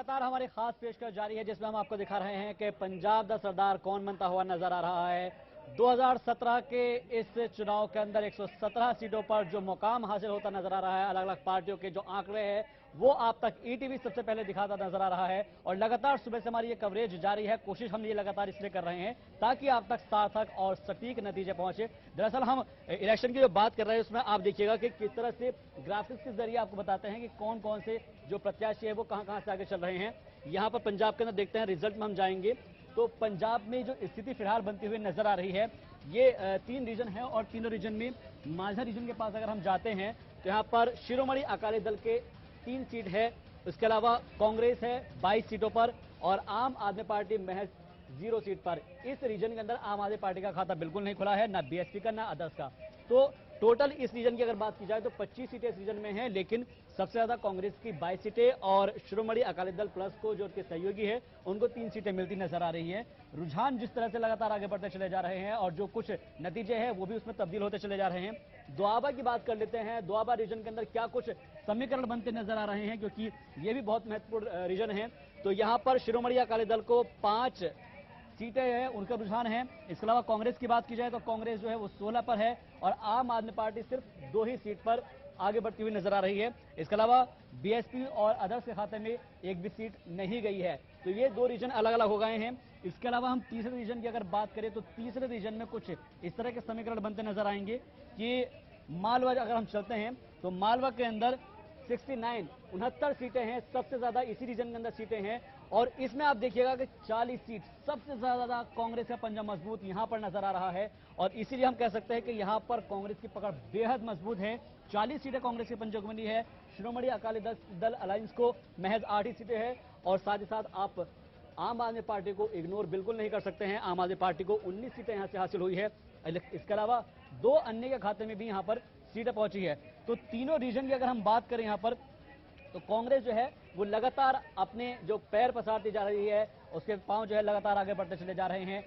लगातार हमारी खास पेशकश जारी है जिसमें हम आपको दिखा रहे हैं कि पंजाब दा सरदार कौन बनता हुआ नजर आ रहा है। 2017 के इस चुनाव के अंदर 117 सीटों पर जो मुकाम हासिल होता नजर आ रहा है, अलग अलग पार्टियों के जो आंकड़े हैं वो आप तक ईटीवी सबसे पहले दिखाता नजर आ रहा है। और लगातार सुबह से हमारी ये कवरेज जारी है। कोशिश हम ये लगातार इसलिए कर रहे हैं ताकि आप तक सार्थक और सटीक नतीजे पहुंचे। दरअसल हम इलेक्शन की जो बात कर रहे हैं उसमें आप देखिएगा कि किस तरह से ग्राफिक्स के जरिए आपको बताते हैं कि कौन कौन से जो प्रत्याशी है वो कहां कहां से आगे चल रहे हैं। यहां पर पंजाब के अंदर देखते हैं, रिजल्ट में हम जाएंगे तो पंजाब में जो स्थिति फिलहाल बनती हुई नजर आ रही है, ये 3 रीजन है और तीनों रीजन में माझा रीजन के पास अगर हम जाते हैं तो यहां पर शिरोमणि अकाली दल के 3 सीट है। इसके अलावा कांग्रेस है 22 सीटों पर और आम आदमी पार्टी महज 0 सीट पर। इस रीजन के अंदर आम आदमी पार्टी का खाता बिल्कुल नहीं खुला है, ना बीएसपी का ना अदर्स का। तो टोटल इस रीजन की अगर बात की जाए तो 25 सीटें इस रीजन में हैं, लेकिन सबसे ज्यादा कांग्रेस की 22 सीटें और शिरोमणि अकाली दल प्लस को जो उनके सहयोगी है उनको 3 सीटें मिलती नजर आ रही है। रुझान जिस तरह से लगातार आगे बढ़ते चले जा रहे हैं और जो कुछ नतीजे हैं वो भी उसमें तब्दील होते चले जा रहे हैं। दोआबा की बात कर लेते हैं। दोआबा रीजन के अंदर क्या कुछ समीकरण बनते नजर आ रहे हैं, क्योंकि ये भी बहुत महत्वपूर्ण रीजन है। तो यहां पर शिरोमणि अकाली दल को 5 सीटें हैं, उनका रुझान है। इसके अलावा कांग्रेस की बात की जाए तो कांग्रेस जो है वो 16 पर है और आम आदमी पार्टी सिर्फ 2 ही सीट पर आगे बढ़ती हुई नजर आ रही है। इसके अलावा बीएसपी और अदर्स के खाते में एक भी सीट नहीं गई है। तो ये 2 रीजन अलग अलग हो गए हैं। इसके अलावा हम तीसरे रीजन की अगर बात करें तो तीसरे रीजन में कुछ इस तरह के समीकरण बनते नजर आएंगे कि मालवा अगर हम चलते हैं तो मालवा के अंदर 69 सीटें हैं, सबसे ज्यादा इसी रीजन के अंदर सीटें हैं। और इसमें आप देखिएगा कि 40 सीट सबसे ज्यादा कांग्रेस का पंजा मजबूत यहां पर नजर आ रहा है। और इसीलिए हम कह सकते हैं कि यहां पर कांग्रेस की पकड़ बेहद मजबूत है। 40 सीटें कांग्रेस के पंजे को मिली है। शिरोमणि अकाली दल अलायंस को महज 8 ही सीटें हैं। और साथ ही साथ आप आम आदमी पार्टी को इग्नोर बिल्कुल नहीं कर सकते हैं। आम आदमी पार्टी को 19 सीटें यहां से हासिल हुई है। इसके अलावा 2 अन्य के खाते में भी यहां पर सीटें पहुंची है। तो तीनों रीजन की अगर हम बात करें यहां पर तो कांग्रेस जो है वो लगातार अपने जो पैर पसारती जा रही है, उसके पांव जो है लगातार आगे बढ़ते चले जा रहे हैं।